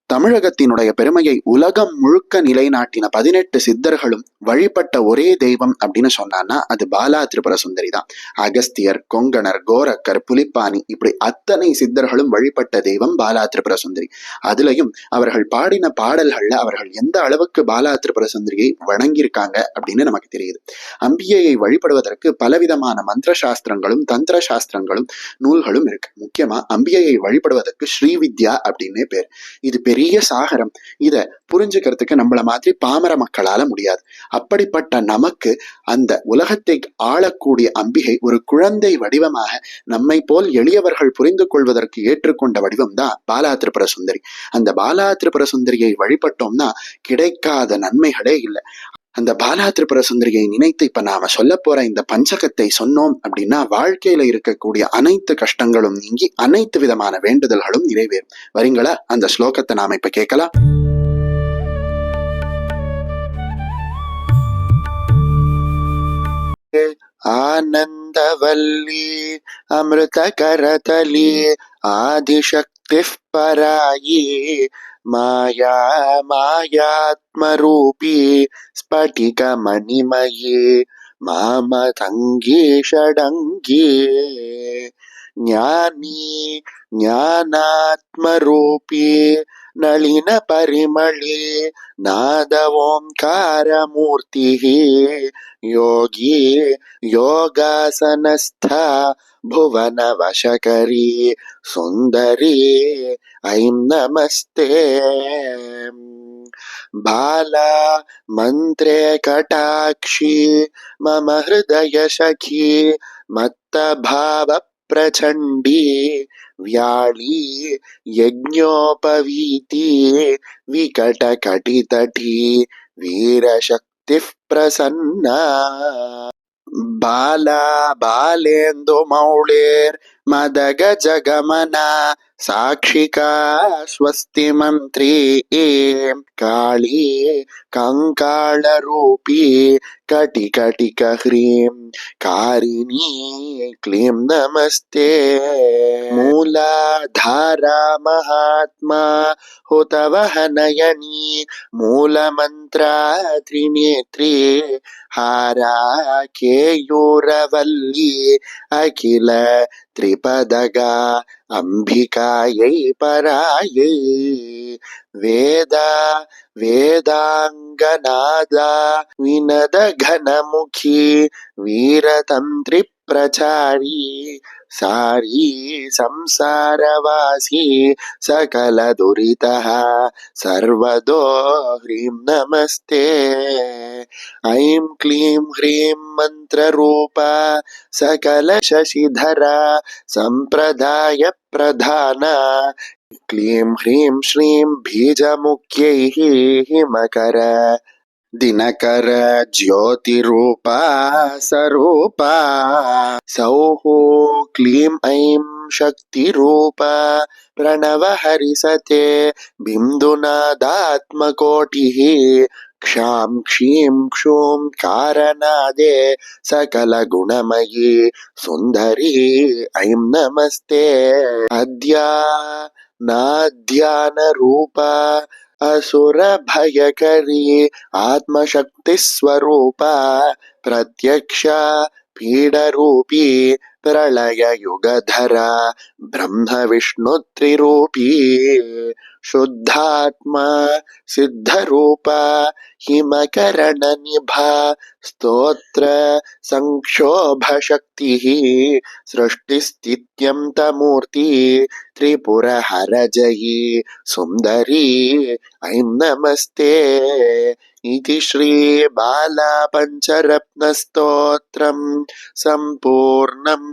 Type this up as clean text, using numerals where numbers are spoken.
தமிழகத்தினுடைய பெருமையை உலகம் முழுக்க நிலைநாட்டின 18 சித்தர்களும் வழிபட்ட ஒரே தெய்வம் அப்படின்னு சொன்னான்னா அது பாலா திரிபுர சுந்தரி தான். அகஸ்தியர், கொங்கணர், கோரக்கர், புலிப்பாணி இப்படி அத்தனை சித்தர்களும் வழிபட்ட தெய்வம் பாலா திரிபுர சுந்தரி. அதுலயும் அவர்கள் பாடின பாடல்கள்ல அவர்கள் எந்த அளவுக்கு பாலா திரிபுர சுந்தரியை வணங்கியிருக்காங்க அப்படின்னு நமக்கு தெரியுது. அம்பிகையை வழிபடுவதற்கு பலவிதமான மந்திர சாஸ்திரங்களும் தந்திர சாஸ்திரங்களும் நூல்களும் இருக்கு. முக்கியமா அம்பிகையை வழிபடுவதற்கு ஸ்ரீவித்யா அப்படின்னே பேர். இது பெரிய சாகரம். இத புரிஞ்சுக்கிறதுக்கு நம்மள மாதிரி பாமர மக்களால முடியாது. அப்படிப்பட்ட நமக்கு அந்த உலகத்தை ஆளக்கூடிய அம்பிகை ஒரு குழந்தை வடிவமாக நம்மை போல் எளியவர்கள் புரிந்து கொள்வதற்கு ஏற்றுக்கொண்ட வடிவம் தான் பாலா திரிபுர சுந்தரி. அந்த பாலா திரிபுர சுந்தரியை வழிபட்டோம்னா கிடைக்காத நன்மைகளே இல்லை. அந்த பாலா திரிபுர சுந்தரியை நினைத்து இப்ப நாம சொல்ல போற இந்த பஞ்சகத்தை சொன்னோம் அப்படின்னா வாழ்க்கையில இருக்கக்கூடிய அனைத்து கஷ்டங்களும் நீங்கி அனைத்து விதமான வேண்டுதல்களும் நிறைவேறும். வரீங்களா? அந்த ஸ்லோகத்தை நாம இப்ப கேட்கலாம். ஆனந்தவல்லி அமிர்த கரதலி ஆதிசக்தி பராயி மாயா மாயாத்மரூபி ஸ்படிக மணிமயே மாமதங்கி ஷடங்கி ஞானி ஞானாத்மரூபி நளின பரிமளி நாத ஓம்காரமூர்த்தி யோகி யோகாசனஸ்த ಭುವನ ವಶಕರಿ ಸುಂದರಿ ಐಂ ನಮಸ್ತೆ ಬಾಲ ಮಂತ್ರೇ ಕಟಾಕ್ಷಿ ಮಮ ಹೃದಯ ಸಖಿ ಮತ್ತ ಭಾವ ಪ್ರಚಂಡಿ ವ್ಯಾಳಿ ಯಜ್ಞೋಪವೀತಿ ವಿಕಟ ಕಟಿತಟಿ ವೀರಶಕ್ತಿ ಪ್ರಸನ್ನ ಬಾಲ ಬಾಲೇಂದು ಮೌಳೇರ್ ಮದಗ ಜಗಮನ ಸಾಕ್ಷಿಕಾ ಸ್ವಸ್ತಿ ಮಂತ್ರಿ ಕಾಳಿ ಕಂಕಾಳ ರೂಪಿ ಕಟಿ ಕಟಿಕ ಹ್ರೀಂ ಕಾರಿಣಿ ಕ್ಲೀಂ ನಮಸ್ತೆ ಮೂಲಾಧಾರ ಮಹಾತ್ಮ ಹುತವಹನಯನಿ ಮೂಲ ಮಂತ್ರ ತ್ರಿನೇತ್ರಿ ಹಾರ ಕೇಯೂರವಲ್ಲಿ ಅಖಿಲ ತ್ರಿಪದಗ ಅಂಬಿಕಾಯೈ ಪರಾಯೈ ವೇದ ವೇದಾಂಗನಾದ ವಿನದ ಘನಮುಖಿ ವೀರತಂತ್ರಿ ಪ್ರಚಾರಿ ಸಾರಿ ಸಂಸಾರವಾಸಿ ಸಕಲ ದುರಿತಃ ಸರ್ವದೋ ಹ್ರೀಂ ನಮಸ್ತೆ ಐಂ ಕ್ಲೀಂ ಹ್ರೀಂ ಮಂತ್ರರೂಪ ಸಕಲ ಶಶಿಧರ ಸಂಪ್ರದಾಯ ಪ್ರಧಾನ ಕ್ಲೀಂ ಹ್ರೀಂ ಶ್ರೀಂ ಬೀಜಮುಖ್ಯೈಃ ಹಿಮಕರ ದಿನಕರ ಜ್ಯೋತಿರೂಪ ಸ್ವರೂಪ ಸೌಃ ಕ್ಲೀಂ ಐಂ ಶಕ್ತಿರೂಪ ಪ್ರಣವ ಹರಿಸತೆ ಬಿಂದುನಾದಾತ್ಮಕೋಟಿಃ ಕ್ಷಾಂ ಕ್ಷೀಂ ಕ್ಷೂಂ ಕಾರನಾದೆ ಸಕಲ ಗುಣಮಯಿ ಸುಂದರಿ ಐಂ ನಮಸ್ತೆ ಅದ್ಯ ನಾಧ್ಯಾನ ರೂಪ ಅಸುರ ಭಯಕರಿ ಆತ್ಮಶಕ್ತಿ ಸ್ವರೂಪ ಪ್ರತ್ಯಕ್ಷ ಪೀಡರೂಪಿ ಪ್ರಳಯ ಯುಗಧರ ಬ್ರಹ್ಮ ವಿಷ್ಣು ತ್ರಿರೂಪಿ ಶುದ್ಧಾತ್ಮ ಸಿದ್ಧರೂಪ ಹಿಮಕರಣ ನಿಭ ಸ್ತೋತ್ರ ಸಂಕ್ಷೋಭ ಶಕ್ತಿ ಸೃಷ್ಟಿಸ್ಥಿತ್ಯಂತಮೂರ್ತಿ ತ್ರಿಪುರ ಹರ ಜಯಿ ಸುಂದರಿ ಐಂ ನಮಸ್ತೆ ಇತಿ ಶ್ರೀ ಬಾಲ ಪಂಚರತ್ನ ಸ್ತೋತ್ರಂ ಸಂಪೂರ್ಣಂ.